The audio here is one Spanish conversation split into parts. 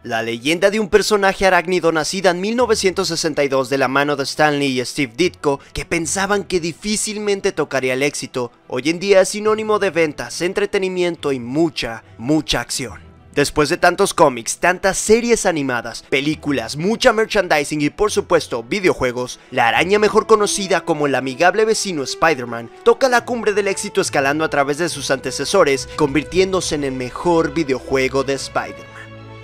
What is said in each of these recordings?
La leyenda de un personaje arácnido nacida en 1962 de la mano de Stan Lee y Steve Ditko, que pensaban que difícilmente tocaría el éxito, hoy en día es sinónimo de ventas, entretenimiento y mucha acción. Después de tantos cómics, tantas series animadas, películas, mucha merchandising y por supuesto videojuegos, la araña mejor conocida como el amigable vecino Spider-Man toca la cumbre del éxito escalando a través de sus antecesores, convirtiéndose en el mejor videojuego de Spider-Man.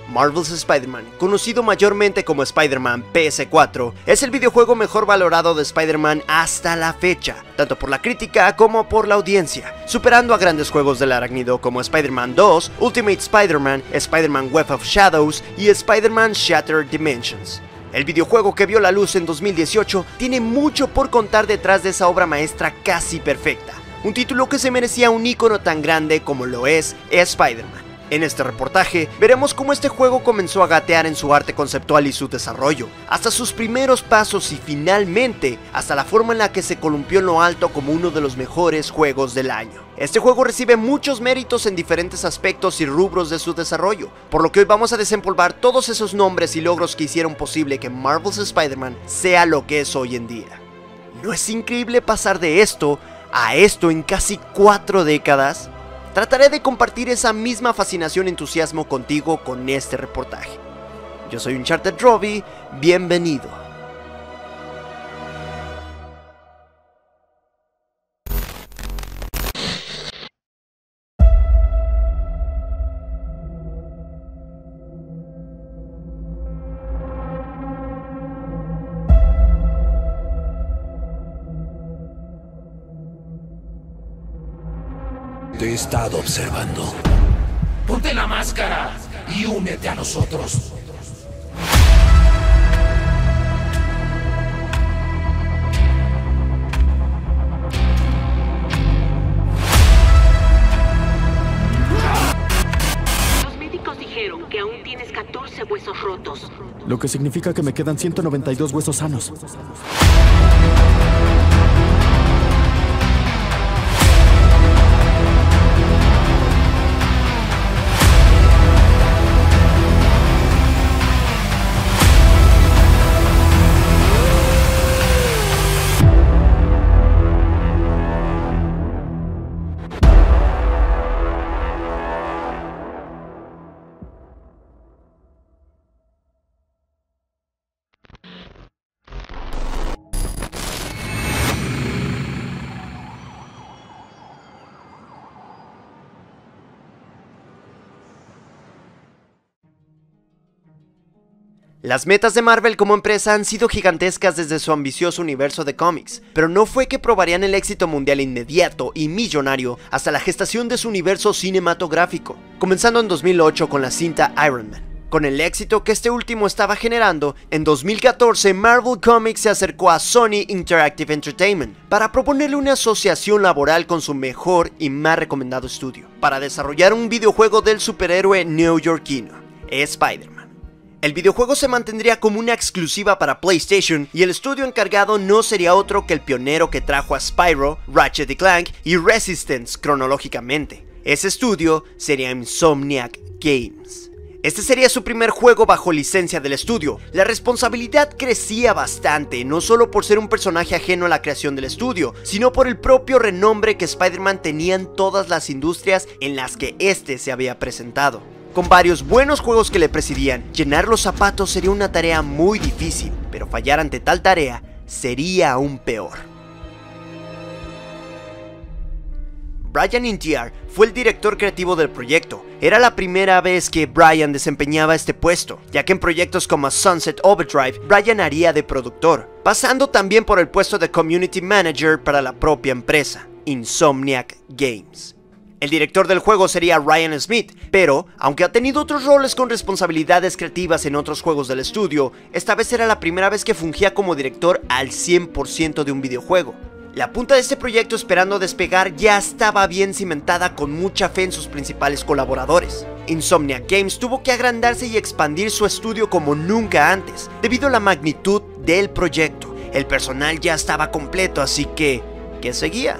Marvel's Spider-Man, conocido mayormente como Spider-Man PS4, es el videojuego mejor valorado de Spider-Man hasta la fecha, tanto por la crítica como por la audiencia, superando a grandes juegos del arácnido como Spider-Man 2, Ultimate Spider-Man, Spider-Man Web of Shadows y Spider-Man Shattered Dimensions. El videojuego, que vio la luz en 2018, tiene mucho por contar detrás de esa obra maestra casi perfecta, un título que se merecía un icono tan grande como lo es Spider-Man. En este reportaje veremos cómo este juego comenzó a gatear en su arte conceptual y su desarrollo, hasta sus primeros pasos y finalmente hasta la forma en la que se columpió en lo alto como uno de los mejores juegos del año. Este juego recibe muchos méritos en diferentes aspectos y rubros de su desarrollo, por lo que hoy vamos a desempolvar todos esos nombres y logros que hicieron posible que Marvel's Spider-Man sea lo que es hoy en día. ¿No es increíble pasar de esto a esto en casi 4 décadas? Trataré de compartir esa misma fascinación y entusiasmo contigo con este reportaje. Yo soy Uncharted Robbie, bienvenido. Te he estado observando. Ponte la máscara y únete a nosotros. Los médicos dijeron que aún tienes 14 huesos rotos. Lo que significa que me quedan 192 huesos sanos. Las metas de Marvel como empresa han sido gigantescas desde su ambicioso universo de cómics, pero no fue que probarían el éxito mundial inmediato y millonario hasta la gestación de su universo cinematográfico, comenzando en 2008 con la cinta Iron Man. Con el éxito que este último estaba generando, en 2014 Marvel Comics se acercó a Sony Interactive Entertainment para proponerle una asociación laboral con su mejor y más recomendado estudio, para desarrollar un videojuego del superhéroe neoyorquino, Spider-Man. El videojuego se mantendría como una exclusiva para PlayStation y el estudio encargado no sería otro que el pionero que trajo a Spyro, Ratchet & Clank y Resistance cronológicamente. Ese estudio sería Insomniac Games. Este sería su primer juego bajo licencia del estudio. La responsabilidad crecía bastante, no solo por ser un personaje ajeno a la creación del estudio, sino por el propio renombre que Spider-Man tenía en todas las industrias en las que este se había presentado. Con varios buenos juegos que le presidían, llenar los zapatos sería una tarea muy difícil, pero fallar ante tal tarea sería aún peor. Brian Intihar fue el director creativo del proyecto. Era la primera vez que Brian desempeñaba este puesto, ya que en proyectos como Sunset Overdrive, Brian haría de productor, pasando también por el puesto de Community Manager para la propia empresa, Insomniac Games. El director del juego sería Ryan Smith, pero, aunque ha tenido otros roles con responsabilidades creativas en otros juegos del estudio, esta vez era la primera vez que fungía como director al 100% de un videojuego. La punta de este proyecto esperando despegar ya estaba bien cimentada con mucha fe en sus principales colaboradores. Insomniac Games tuvo que agrandarse y expandir su estudio como nunca antes, debido a la magnitud del proyecto. El personal ya estaba completo, así que, ¿qué seguía?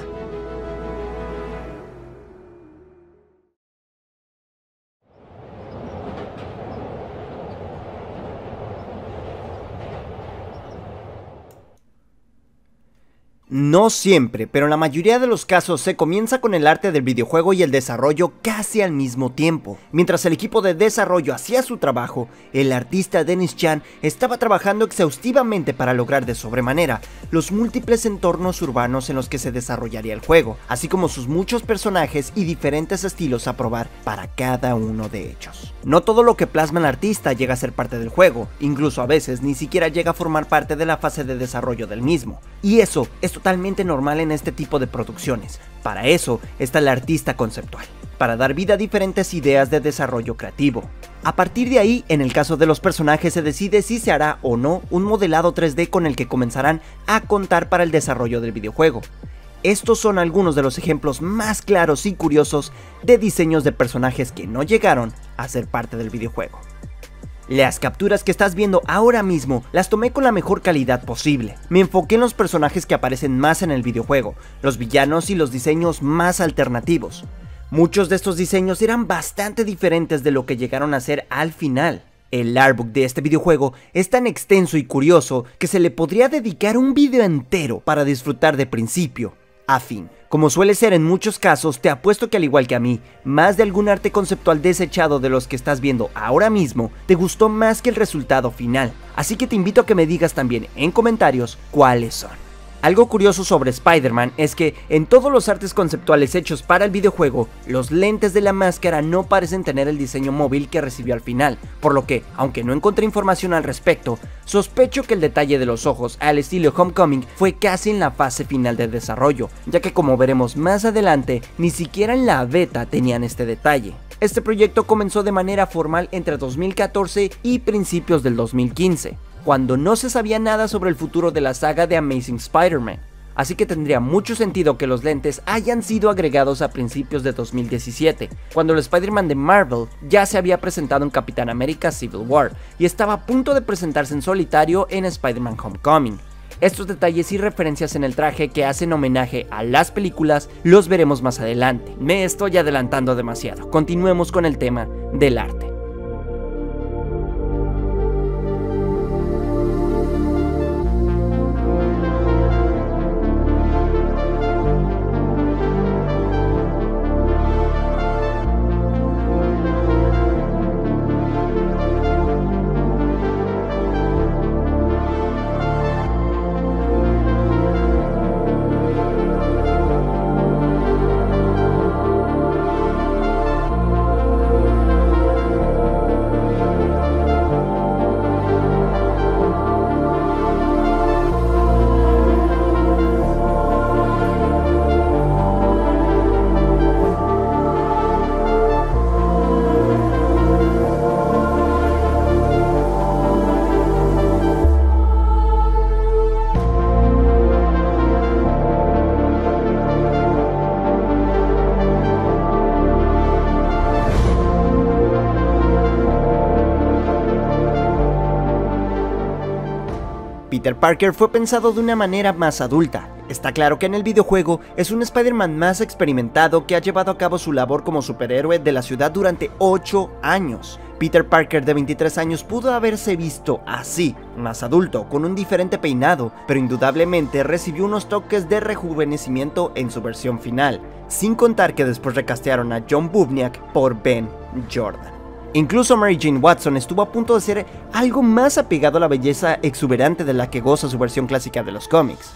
No siempre, pero en la mayoría de los casos se comienza con el arte del videojuego y el desarrollo casi al mismo tiempo. Mientras el equipo de desarrollo hacía su trabajo, el artista Dennis Chan estaba trabajando exhaustivamente para lograr de sobremanera los múltiples entornos urbanos en los que se desarrollaría el juego, así como sus muchos personajes y diferentes estilos a probar para cada uno de ellos. No todo lo que plasma el artista llega a ser parte del juego, incluso a veces ni siquiera llega a formar parte de la fase de desarrollo del mismo, y eso es totalmente normal en este tipo de producciones. Para eso está el artista conceptual, para dar vida a diferentes ideas de desarrollo creativo. A partir de ahí, en el caso de los personajes se decide si se hará o no un modelado 3D con el que comenzarán a contar para el desarrollo del videojuego. Estos son algunos de los ejemplos más claros y curiosos de diseños de personajes que no llegaron a ser parte del videojuego. Las capturas que estás viendo ahora mismo las tomé con la mejor calidad posible. Me enfoqué en los personajes que aparecen más en el videojuego, los villanos y los diseños más alternativos. Muchos de estos diseños eran bastante diferentes de lo que llegaron a ser al final. El artbook de este videojuego es tan extenso y curioso que se le podría dedicar un video entero para disfrutar de principio a fin. Como suele ser en muchos casos, te apuesto que al igual que a mí, más de algún arte conceptual desechado de los que estás viendo ahora mismo, te gustó más que el resultado final. Así que te invito a que me digas también en comentarios cuáles son. Algo curioso sobre Spider-Man es que en todos los artes conceptuales hechos para el videojuego, los lentes de la máscara no parecen tener el diseño móvil que recibió al final, por lo que, aunque no encontré información al respecto, sospecho que el detalle de los ojos al estilo Homecoming fue casi en la fase final de desarrollo, ya que como veremos más adelante, ni siquiera en la beta tenían este detalle. Este proyecto comenzó de manera formal entre 2014 y principios del 2015. Cuando no se sabía nada sobre el futuro de la saga de Amazing Spider-Man, así que tendría mucho sentido que los lentes hayan sido agregados a principios de 2017, cuando el Spider-Man de Marvel ya se había presentado en Capitán América Civil War y estaba a punto de presentarse en solitario en Spider-Man Homecoming. Estos detalles y referencias en el traje que hacen homenaje a las películas los veremos más adelante. Me estoy adelantando demasiado, continuemos con el tema del arte. Peter Parker fue pensado de una manera más adulta. Está claro que en el videojuego es un Spider-Man más experimentado que ha llevado a cabo su labor como superhéroe de la ciudad durante 8 años. Peter Parker de 23 años pudo haberse visto así, más adulto, con un diferente peinado, pero indudablemente recibió unos toques de rejuvenecimiento en su versión final, sin contar que después recastearon a John Bubniak por Ben Jordan. Incluso Mary Jane Watson estuvo a punto de ser algo más apegado a la belleza exuberante de la que goza su versión clásica de los cómics.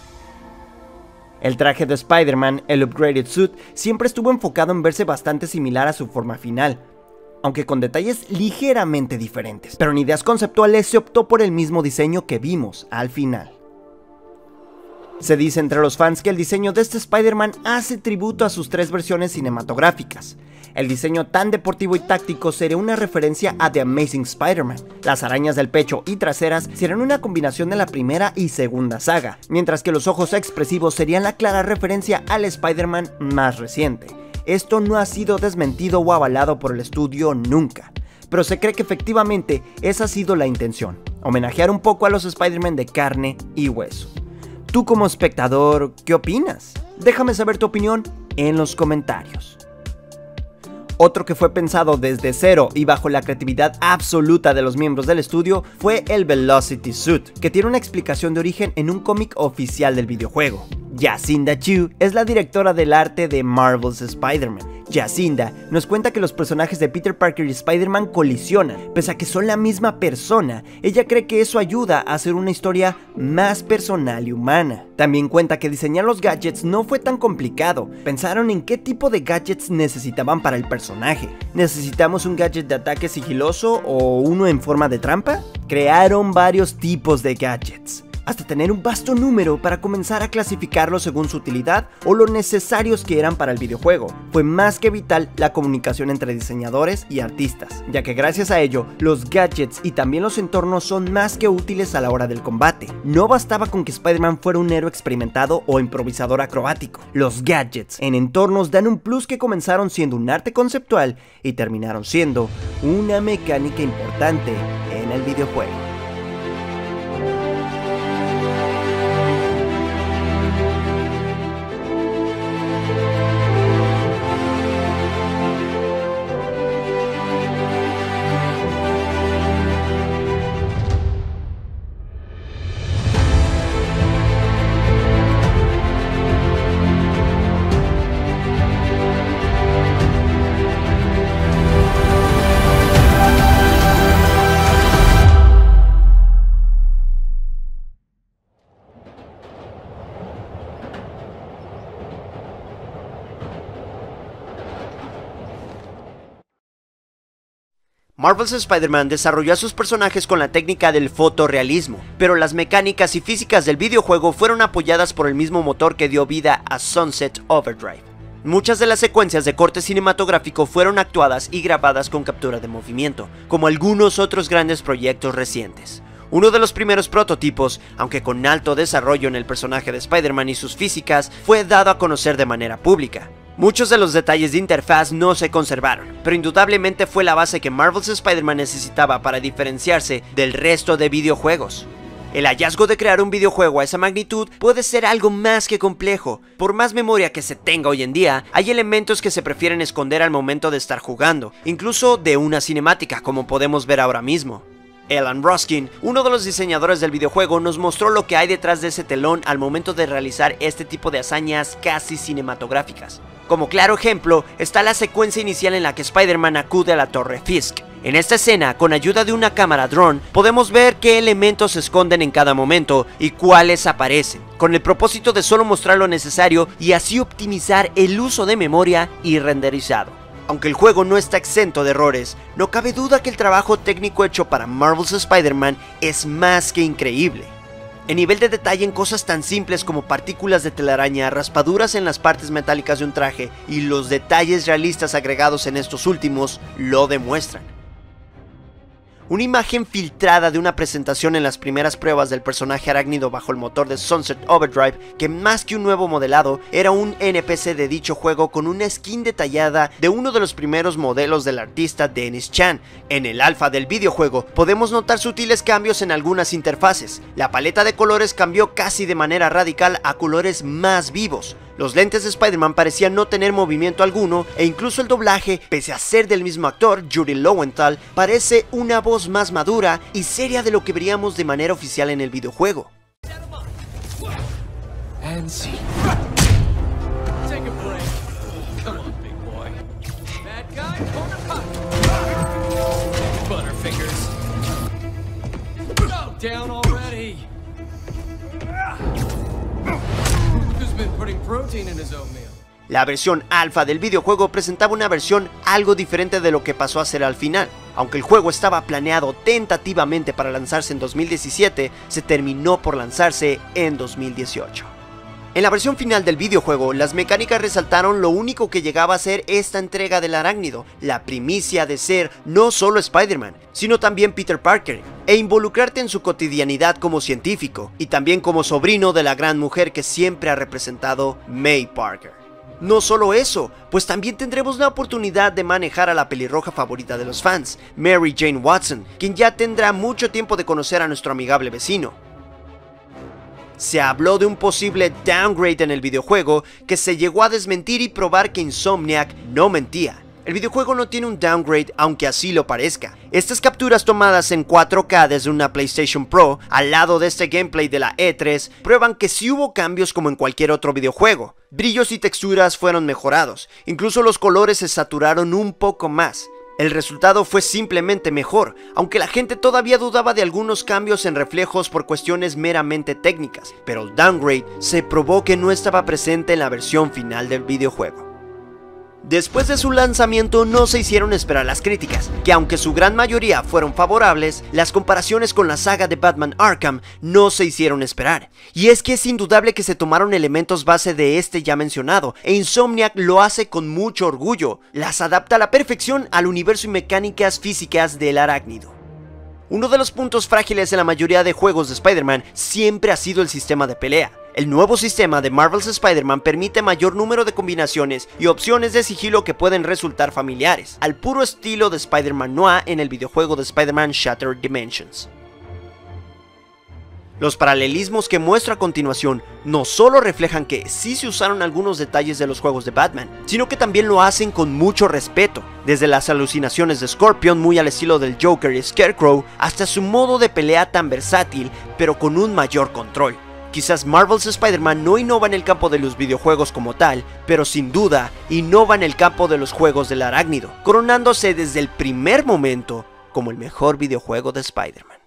El traje de Spider-Man, el Upgraded Suit, siempre estuvo enfocado en verse bastante similar a su forma final, aunque con detalles ligeramente diferentes, pero en ideas conceptuales se optó por el mismo diseño que vimos al final. Se dice entre los fans que el diseño de este Spider-Man hace tributo a sus 3 versiones cinematográficas. El diseño tan deportivo y táctico sería una referencia a The Amazing Spider-Man. Las arañas del pecho y traseras serían una combinación de la primera y segunda saga, mientras que los ojos expresivos serían la clara referencia al Spider-Man más reciente. Esto no ha sido desmentido o avalado por el estudio nunca, pero se cree que efectivamente esa ha sido la intención, homenajear un poco a los Spider-Man de carne y hueso. Tú como espectador, ¿qué opinas? Déjame saber tu opinión en los comentarios. Otro que fue pensado desde cero y bajo la creatividad absoluta de los miembros del estudio fue el Velocity Suit, que tiene una explicación de origen en un cómic oficial del videojuego. Jacinda Chu es la directora del arte de Marvel's Spider-Man. Jacinda nos cuenta que los personajes de Peter Parker y Spider-Man colisionan, pese a que son la misma persona. Ella cree que eso ayuda a hacer una historia más personal y humana. También cuenta que diseñar los gadgets no fue tan complicado. Pensaron en qué tipo de gadgets necesitaban para el personaje. ¿Necesitamos un gadget de ataque sigiloso o uno en forma de trampa? Crearon varios tipos de gadgets, hasta tener un vasto número para comenzar a clasificarlos según su utilidad o lo necesarios que eran para el videojuego. Fue más que vital la comunicación entre diseñadores y artistas, ya que gracias a ello, los gadgets y también los entornos son más que útiles a la hora del combate. No bastaba con que Spider-Man fuera un héroe experimentado o improvisador acrobático. Los gadgets en entornos dan un plus que comenzaron siendo un arte conceptual y terminaron siendo una mecánica importante en el videojuego. Marvel's Spider-Man desarrolló a sus personajes con la técnica del fotorrealismo, pero las mecánicas y físicas del videojuego fueron apoyadas por el mismo motor que dio vida a Sunset Overdrive. Muchas de las secuencias de corte cinematográfico fueron actuadas y grabadas con captura de movimiento, como algunos otros grandes proyectos recientes. Uno de los primeros prototipos, aunque con alto desarrollo en el personaje de Spider-Man y sus físicas, fue dado a conocer de manera pública. Muchos de los detalles de interfaz no se conservaron, pero indudablemente fue la base que Marvel's Spider-Man necesitaba para diferenciarse del resto de videojuegos. El hallazgo de crear un videojuego a esa magnitud puede ser algo más que complejo. Por más memoria que se tenga hoy en día, hay elementos que se prefieren esconder al momento de estar jugando, incluso de una cinemática, como podemos ver ahora mismo. Alan Ruskin, uno de los diseñadores del videojuego, nos mostró lo que hay detrás de ese telón al momento de realizar este tipo de hazañas casi cinematográficas. Como claro ejemplo, está la secuencia inicial en la que Spider-Man acude a la Torre Fisk. En esta escena, con ayuda de una cámara drone, podemos ver qué elementos se esconden en cada momento y cuáles aparecen, con el propósito de solo mostrar lo necesario y así optimizar el uso de memoria y renderizado. Aunque el juego no está exento de errores, no cabe duda que el trabajo técnico hecho para Marvel's Spider-Man es más que increíble. El nivel de detalle en cosas tan simples como partículas de telaraña, raspaduras en las partes metálicas de un traje y los detalles realistas agregados en estos últimos lo demuestran. Una imagen filtrada de una presentación en las primeras pruebas del personaje arácnido bajo el motor de Sunset Overdrive, que más que un nuevo modelado, era un NPC de dicho juego con una skin detallada de uno de los primeros modelos del artista Dennis Chan. En el alfa del videojuego podemos notar sutiles cambios en algunas interfaces. La paleta de colores cambió casi de manera radical a colores más vivos. Los lentes de Spider-Man parecían no tener movimiento alguno e incluso el doblaje, pese a ser del mismo actor, Judy Lowenthal, parece una voz más madura y seria de lo que veríamos de manera oficial en el videojuego. La versión alfa del videojuego presentaba una versión algo diferente de lo que pasó a ser al final. Aunque el juego estaba planeado tentativamente para lanzarse en 2017, se terminó por lanzarse en 2018. En la versión final del videojuego, las mecánicas resaltaron lo único que llegaba a ser esta entrega del arácnido, la primicia de ser no solo Spider-Man, sino también Peter Parker, e involucrarte en su cotidianidad como científico, y también como sobrino de la gran mujer que siempre ha representado May Parker. No solo eso, pues también tendremos la oportunidad de manejar a la pelirroja favorita de los fans, Mary Jane Watson, quien ya tendrá mucho tiempo de conocer a nuestro amigable vecino. Se habló de un posible downgrade en el videojuego que se llegó a desmentir y probar que Insomniac no mentía. El videojuego no tiene un downgrade, aunque así lo parezca. Estas capturas tomadas en 4K desde una PlayStation Pro, al lado de este gameplay de la E3, prueban que sí hubo cambios como en cualquier otro videojuego. Brillos y texturas fueron mejorados, incluso los colores se saturaron un poco más. El resultado fue simplemente mejor, aunque la gente todavía dudaba de algunos cambios en reflejos por cuestiones meramente técnicas, pero el downgrade se probó que no estaba presente en la versión final del videojuego. Después de su lanzamiento no se hicieron esperar las críticas, que aunque su gran mayoría fueron favorables, las comparaciones con la saga de Batman Arkham no se hicieron esperar. Y es que es indudable que se tomaron elementos base de este ya mencionado, e Insomniac lo hace con mucho orgullo, las adapta a la perfección al universo y mecánicas físicas del arácnido. Uno de los puntos frágiles en la mayoría de juegos de Spider-Man siempre ha sido el sistema de pelea. El nuevo sistema de Marvel's Spider-Man permite mayor número de combinaciones y opciones de sigilo que pueden resultar familiares, al puro estilo de Spider-Man Noir en el videojuego de Spider-Man Shattered Dimensions. Los paralelismos que muestra a continuación no solo reflejan que sí se usaron algunos detalles de los juegos de Batman, sino que también lo hacen con mucho respeto, desde las alucinaciones de Scorpion muy al estilo del Joker y Scarecrow, hasta su modo de pelea tan versátil, pero con un mayor control. Quizás Marvel's Spider-Man no innova en el campo de los videojuegos como tal, pero sin duda innova en el campo de los juegos del arácnido, coronándose desde el primer momento como el mejor videojuego de Spider-Man.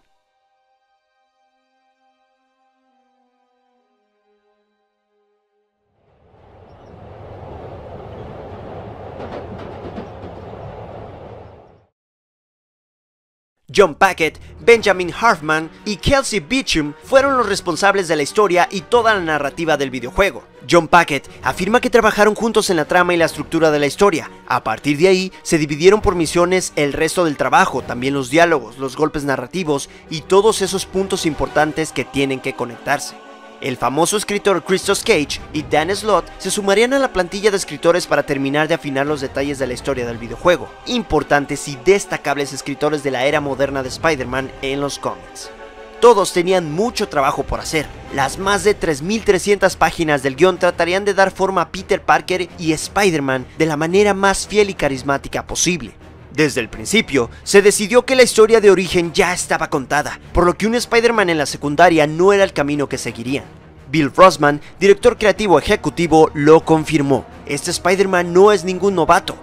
John Packett, Benjamin Harfman y Kelsey Beecham fueron los responsables de la historia y toda la narrativa del videojuego. John Packett afirma que trabajaron juntos en la trama y la estructura de la historia. A partir de ahí, se dividieron por misiones el resto del trabajo, también los diálogos, los golpes narrativos y todos esos puntos importantes que tienen que conectarse. El famoso escritor Christos Gage y Dan Slott se sumarían a la plantilla de escritores para terminar de afinar los detalles de la historia del videojuego, importantes y destacables escritores de la era moderna de Spider-Man en los cómics. Todos tenían mucho trabajo por hacer. Las más de 3.300 páginas del guión tratarían de dar forma a Peter Parker y Spider-Man de la manera más fiel y carismática posible. Desde el principio, se decidió que la historia de origen ya estaba contada, por lo que un Spider-Man en la secundaria no era el camino que seguirían. Bill Rossman, director creativo ejecutivo, lo confirmó. Este Spider-Man no es ningún novato.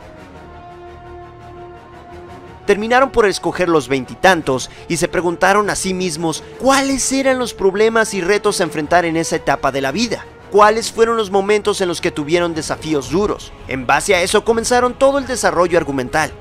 Terminaron por escoger los veintitantos y se preguntaron a sí mismos cuáles eran los problemas y retos a enfrentar en esa etapa de la vida. ¿Cuáles fueron los momentos en los que tuvieron desafíos duros? En base a eso comenzaron todo el desarrollo argumental.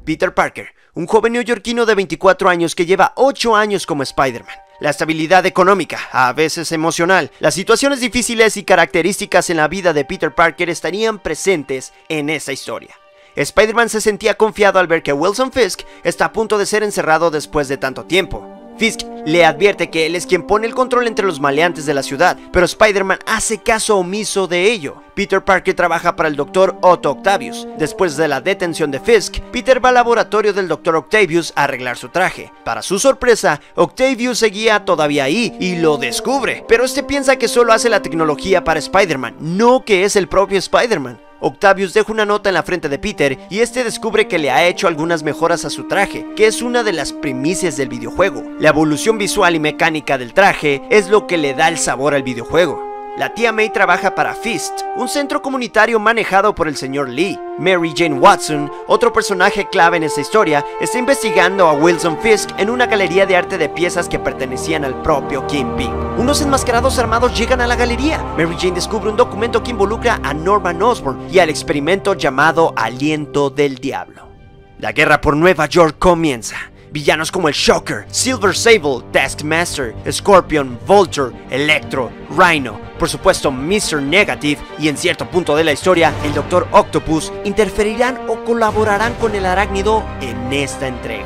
Peter Parker, un joven neoyorquino de 24 años que lleva 8 años como Spider-Man. La estabilidad económica, a veces emocional, las situaciones difíciles y características en la vida de Peter Parker estarían presentes en esa historia. Spider-Man se sentía confiado al ver que Wilson Fisk está a punto de ser encerrado después de tanto tiempo. Fisk le advierte que él es quien pone el control entre los maleantes de la ciudad, pero Spider-Man hace caso omiso de ello. Peter Parker trabaja para el Dr. Otto Octavius. Después de la detención de Fisk, Peter va al laboratorio del Dr. Octavius a arreglar su traje. Para su sorpresa, Octavius seguía todavía ahí y lo descubre, pero este piensa que solo hace la tecnología para Spider-Man, no que es el propio Spider-Man. Octavius deja una nota en la frente de Peter y este descubre que le ha hecho algunas mejoras a su traje, que es una de las primicias del videojuego. La evolución visual y mecánica del traje es lo que le da el sabor al videojuego. La tía May trabaja para Fist, un centro comunitario manejado por el señor Lee. Mary Jane Watson, otro personaje clave en esta historia, está investigando a Wilson Fisk en una galería de arte de piezas que pertenecían al propio Kingpin. Unos enmascarados armados llegan a la galería. Mary Jane descubre un documento que involucra a Norman Osborn y al experimento llamado Aliento del Diablo. La guerra por Nueva York comienza. Villanos como el Shocker, Silver Sable, Taskmaster, Scorpion, Vulture, Electro, Rhino, por supuesto Mr. Negative y en cierto punto de la historia el Dr. Octopus interferirán o colaborarán con el arácnido en esta entrega.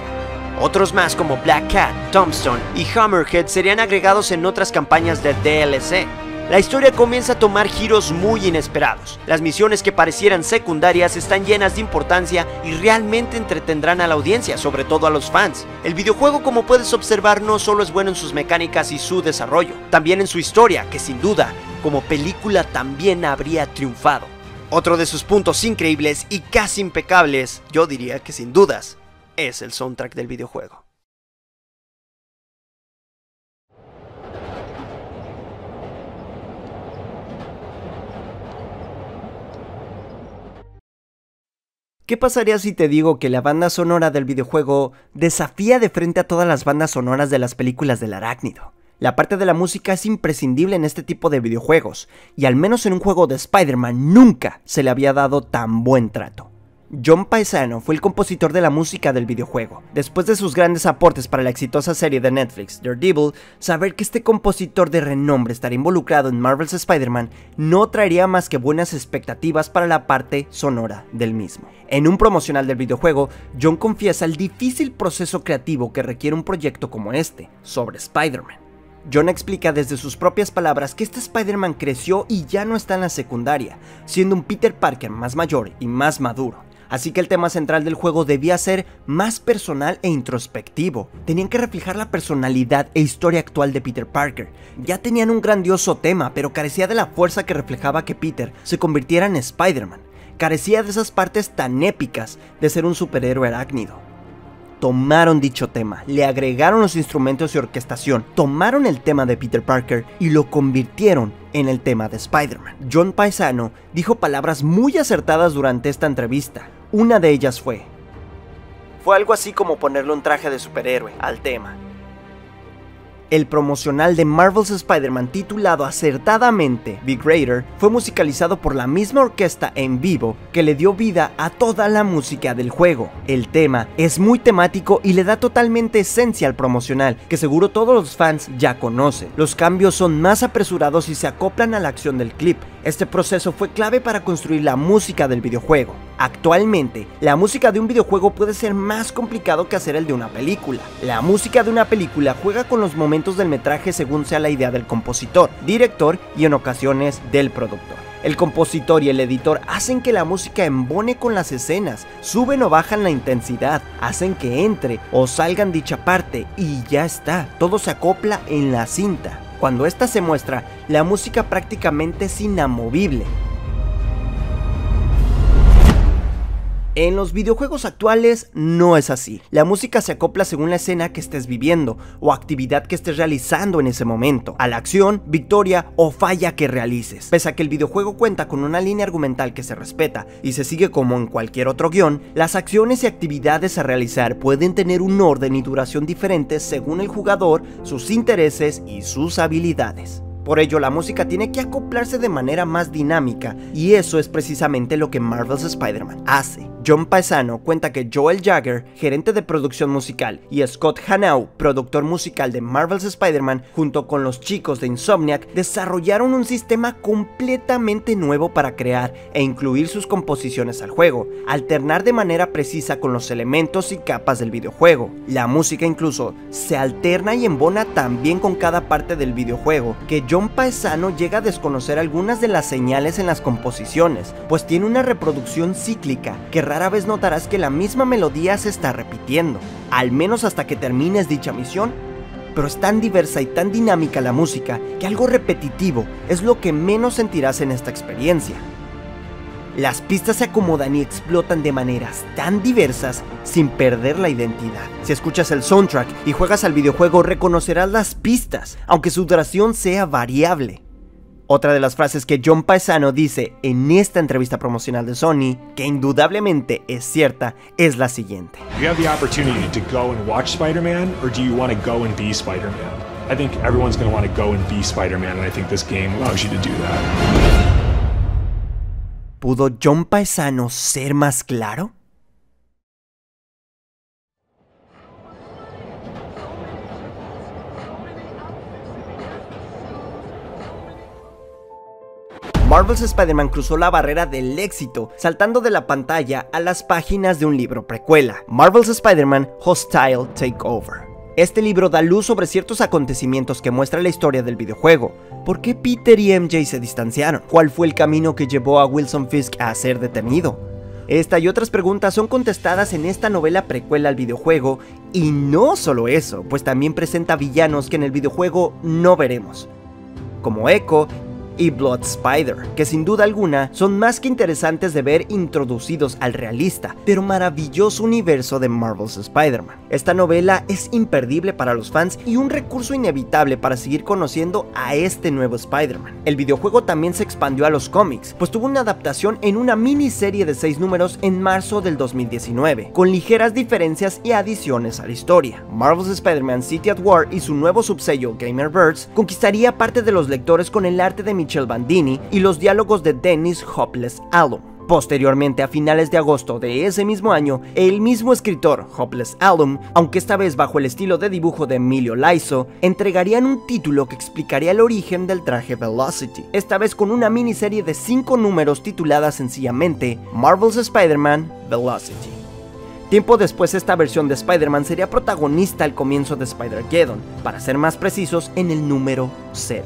Otros más como Black Cat, Tombstone y Hammerhead serían agregados en otras campañas de DLC. La historia comienza a tomar giros muy inesperados. Las misiones que parecieran secundarias están llenas de importancia y realmente entretendrán a la audiencia, sobre todo a los fans. El videojuego, como puedes observar, no solo es bueno en sus mecánicas y su desarrollo, también en su historia, que sin duda, como película también habría triunfado. Otro de sus puntos increíbles y casi impecables, yo diría que sin dudas, es el soundtrack del videojuego. ¿Qué pasaría si te digo que la banda sonora del videojuego desafía de frente a todas las bandas sonoras de las películas del Arácnido? La parte de la música es imprescindible en este tipo de videojuegos, y al menos en un juego de Spider-Man nunca se le había dado tan buen trato. John Paesano fue el compositor de la música del videojuego. Después de sus grandes aportes para la exitosa serie de Netflix, Daredevil, saber que este compositor de renombre estaría involucrado en Marvel's Spider-Man no traería más que buenas expectativas para la parte sonora del mismo. En un promocional del videojuego, John confiesa el difícil proceso creativo que requiere un proyecto como este, sobre Spider-Man. John explica desde sus propias palabras que este Spider-Man creció y ya no está en la secundaria, siendo un Peter Parker más mayor y más maduro. Así que el tema central del juego debía ser más personal e introspectivo. Tenían que reflejar la personalidad e historia actual de Peter Parker. Ya tenían un grandioso tema, pero carecía de la fuerza que reflejaba que Peter se convirtiera en Spider-Man. Carecía de esas partes tan épicas de ser un superhéroe arácnido. Tomaron dicho tema, le agregaron los instrumentos y orquestación, tomaron el tema de Peter Parker y lo convirtieron en el tema de Spider-Man. John Paesano dijo palabras muy acertadas durante esta entrevista. Una de ellas fue algo así como ponerle un traje de superhéroe al tema. El promocional de Marvel's Spider-Man titulado acertadamente Big Raider fue musicalizado por la misma orquesta en vivo que le dio vida a toda la música del juego. El tema es muy temático y le da totalmente esencia al promocional, que seguro todos los fans ya conocen. Los cambios son más apresurados y se acoplan a la acción del clip. Este proceso fue clave para construir la música del videojuego. Actualmente, la música de un videojuego puede ser más complicado que hacer el de una película. La música de una película juega con los momentos del metraje según sea la idea del compositor, director y en ocasiones del productor. El compositor y el editor hacen que la música embone con las escenas, suben o bajan la intensidad, hacen que entre o salgan dicha parte y ya está, todo se acopla en la cinta. Cuando esta se muestra, la música prácticamente es inamovible. En los videojuegos actuales no es así. La música se acopla según la escena que estés viviendo o actividad que estés realizando en ese momento, a la acción, victoria o falla que realices. Pese a que el videojuego cuenta con una línea argumental que se respeta y se sigue como en cualquier otro guión, las acciones y actividades a realizar pueden tener un orden y duración diferentes según el jugador, sus intereses y sus habilidades. Por ello, la música tiene que acoplarse de manera más dinámica, y eso es precisamente lo que Marvel's Spider-Man hace. John Paesano cuenta que Joel Jagger, gerente de producción musical, y Scott Hanau, productor musical de Marvel's Spider-Man, junto con los chicos de Insomniac, desarrollaron un sistema completamente nuevo para crear e incluir sus composiciones al juego, alternar de manera precisa con los elementos y capas del videojuego. La música incluso se alterna y embona también con cada parte del videojuego, que John Paesano llega a desconocer algunas de las señales en las composiciones, pues tiene una reproducción cíclica que rara vez notarás que la misma melodía se está repitiendo, al menos hasta que termines dicha misión, pero es tan diversa y tan dinámica la música que algo repetitivo es lo que menos sentirás en esta experiencia. Las pistas se acomodan y explotan de maneras tan diversas sin perder la identidad. Si escuchas el soundtrack y juegas al videojuego, reconocerás las pistas, aunque su duración sea variable. Otra de las frases que John Paesano dice en esta entrevista promocional de Sony, que indudablemente es cierta, es la siguiente. You have the opportunity to go and watch Spider-Man, or do you want to go and be Spider-Man? I think everyone's going to want to go and be Spider-Man, and I think this game allows you to do that. ¿Pudo John Paesano ser más claro? Marvel's Spider-Man cruzó la barrera del éxito, saltando de la pantalla a las páginas de un libro precuela, Marvel's Spider-Man Hostile Takeover. Este libro da luz sobre ciertos acontecimientos que muestra la historia del videojuego. ¿Por qué Peter y MJ se distanciaron? ¿Cuál fue el camino que llevó a Wilson Fisk a ser detenido? Esta y otras preguntas son contestadas en esta novela precuela al videojuego, y no solo eso, pues también presenta villanos que en el videojuego no veremos, como Echo y Blood Spider, que sin duda alguna son más que interesantes de ver introducidos al realista, pero maravilloso universo de Marvel's Spider-Man. Esta novela es imperdible para los fans y un recurso inevitable para seguir conociendo a este nuevo Spider-Man. El videojuego también se expandió a los cómics, pues tuvo una adaptación en una miniserie de 6 números en marzo del 2019, con ligeras diferencias y adiciones a la historia. Marvel's Spider-Man City at War y su nuevo subsello Gamerverse conquistaría parte de los lectores con el arte de Michel Bandini y los diálogos de Dennis Hopeless Alum. Posteriormente, a finales de agosto de ese mismo año, el mismo escritor, Hopeless Alum, aunque esta vez bajo el estilo de dibujo de Emilio Laiso, entregarían un título que explicaría el origen del traje Velocity, esta vez con una miniserie de 5 números titulada sencillamente Marvel's Spider-Man Velocity. Tiempo después, esta versión de Spider-Man sería protagonista al comienzo de Spider-Geddon, para ser más precisos, en el número 0.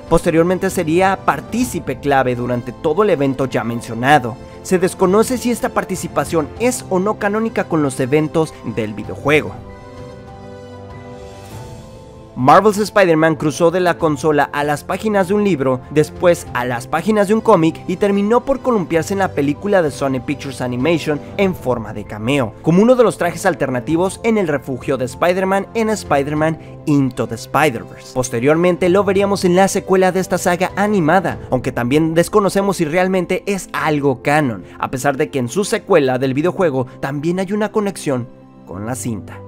Posteriormente sería partícipe clave durante todo el evento ya mencionado. Se desconoce si esta participación es o no canónica con los eventos del videojuego. Marvel's Spider-Man cruzó de la consola a las páginas de un libro, después a las páginas de un cómic y terminó por columpiarse en la película de Sony Pictures Animation en forma de cameo, como uno de los trajes alternativos en el refugio de Spider-Man en Spider-Man Into the Spider-Verse. Posteriormente lo veríamos en la secuela de esta saga animada, aunque también desconocemos si realmente es algo canon, a pesar de que en su secuela del videojuego también hay una conexión con la cinta.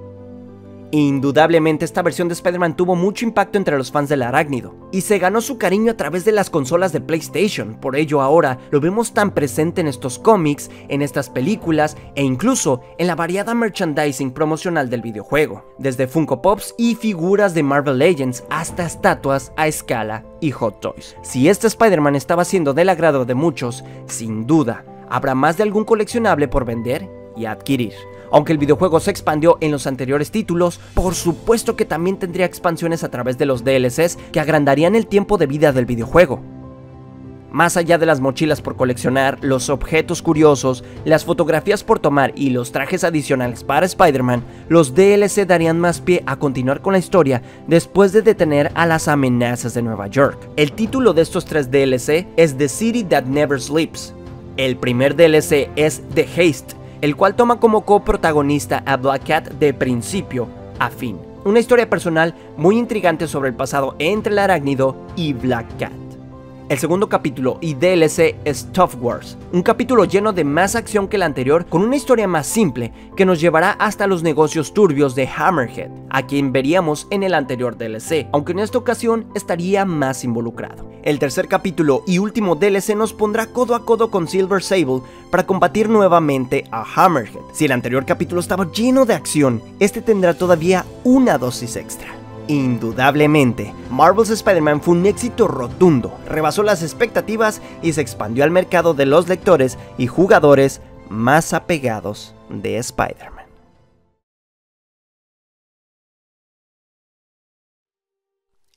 Indudablemente esta versión de Spider-Man tuvo mucho impacto entre los fans del arácnido y se ganó su cariño a través de las consolas de PlayStation. Por ello ahora lo vemos tan presente en estos cómics, en estas películas e incluso en la variada merchandising promocional del videojuego, desde Funko Pops y figuras de Marvel Legends hasta estatuas a escala y Hot Toys. Si este Spider-Man estaba siendo del agrado de muchos, sin duda habrá más de algún coleccionable por vender y adquirir. Aunque el videojuego se expandió en los anteriores títulos, por supuesto que también tendría expansiones a través de los DLCs que agrandarían el tiempo de vida del videojuego. Más allá de las mochilas por coleccionar, los objetos curiosos, las fotografías por tomar y los trajes adicionales para Spider-Man, los DLC darían más pie a continuar con la historia después de detener a las amenazas de Nueva York. El título de estos 3 DLC es The City That Never Sleeps. El primer DLC es The Haste, el cual toma como coprotagonista a Black Cat de principio a fin. Una historia personal muy intrigante sobre el pasado entre el arácnido y Black Cat. El segundo capítulo y DLC es Tough Wars, un capítulo lleno de más acción que el anterior, con una historia más simple que nos llevará hasta los negocios turbios de Hammerhead, a quien veríamos en el anterior DLC, aunque en esta ocasión estaría más involucrado. El tercer capítulo y último DLC nos pondrá codo a codo con Silver Sable para combatir nuevamente a Hammerhead. Si el anterior capítulo estaba lleno de acción, este tendrá todavía una dosis extra. Indudablemente, Marvel's Spider-Man fue un éxito rotundo, rebasó las expectativas y se expandió al mercado de los lectores y jugadores más apegados de Spider-Man.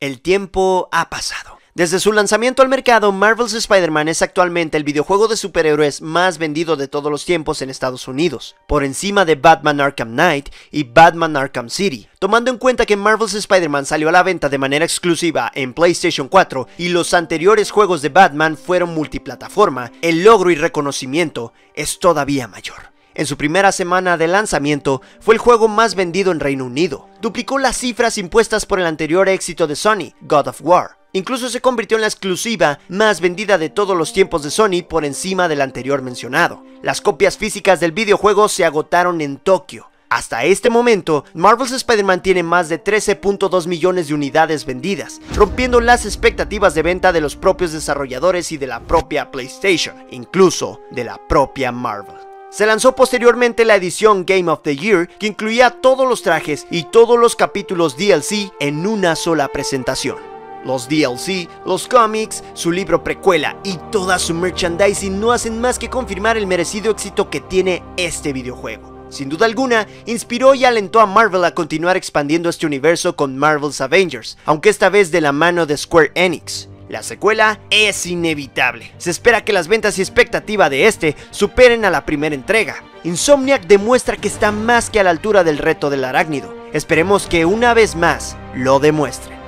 El tiempo ha pasado. Desde su lanzamiento al mercado, Marvel's Spider-Man es actualmente el videojuego de superhéroes más vendido de todos los tiempos en Estados Unidos, por encima de Batman Arkham Knight y Batman Arkham City. Tomando en cuenta que Marvel's Spider-Man salió a la venta de manera exclusiva en PlayStation 4 y los anteriores juegos de Batman fueron multiplataforma, el logro y reconocimiento es todavía mayor. En su primera semana de lanzamiento, fue el juego más vendido en Reino Unido. Duplicó las cifras impuestas por el anterior éxito de Sony, God of War. Incluso se convirtió en la exclusiva más vendida de todos los tiempos de Sony por encima del anterior mencionado. Las copias físicas del videojuego se agotaron en Tokio. Hasta este momento, Marvel's Spider-Man tiene más de 13.2 millones de unidades vendidas, rompiendo las expectativas de venta de los propios desarrolladores y de la propia PlayStation, incluso de la propia Marvel. Se lanzó posteriormente la edición Game of the Year, que incluía todos los trajes y todos los capítulos DLC en una sola presentación. Los DLC, los cómics, su libro precuela y toda su merchandising no hacen más que confirmar el merecido éxito que tiene este videojuego. Sin duda alguna, inspiró y alentó a Marvel a continuar expandiendo este universo con Marvel's Avengers, aunque esta vez de la mano de Square Enix. La secuela es inevitable. Se espera que las ventas y expectativa de este superen a la primera entrega. Insomniac demuestra que está más que a la altura del reto del arácnido. Esperemos que una vez más lo demuestre.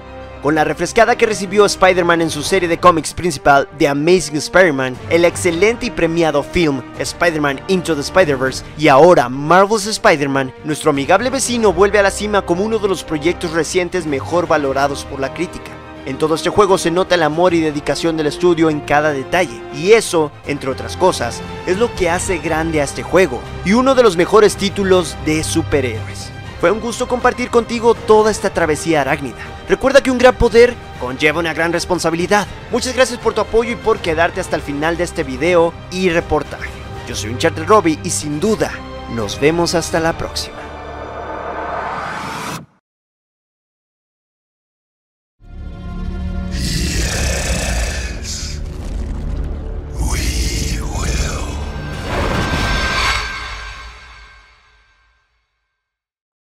Con la refrescada que recibió Spider-Man en su serie de cómics principal The Amazing Spider-Man, el excelente y premiado film Spider-Man Into the Spider-Verse y ahora Marvel's Spider-Man, nuestro amigable vecino vuelve a la cima como uno de los proyectos recientes mejor valorados por la crítica. En todo este juego se nota el amor y dedicación del estudio en cada detalle, y eso, entre otras cosas, es lo que hace grande a este juego, y uno de los mejores títulos de superhéroes. Fue un gusto compartir contigo toda esta travesía arácnida. Recuerda que un gran poder conlleva una gran responsabilidad. Muchas gracias por tu apoyo y por quedarte hasta el final de este video y reportaje. Yo soy Uncharted Robbie y sin duda, nos vemos hasta la próxima.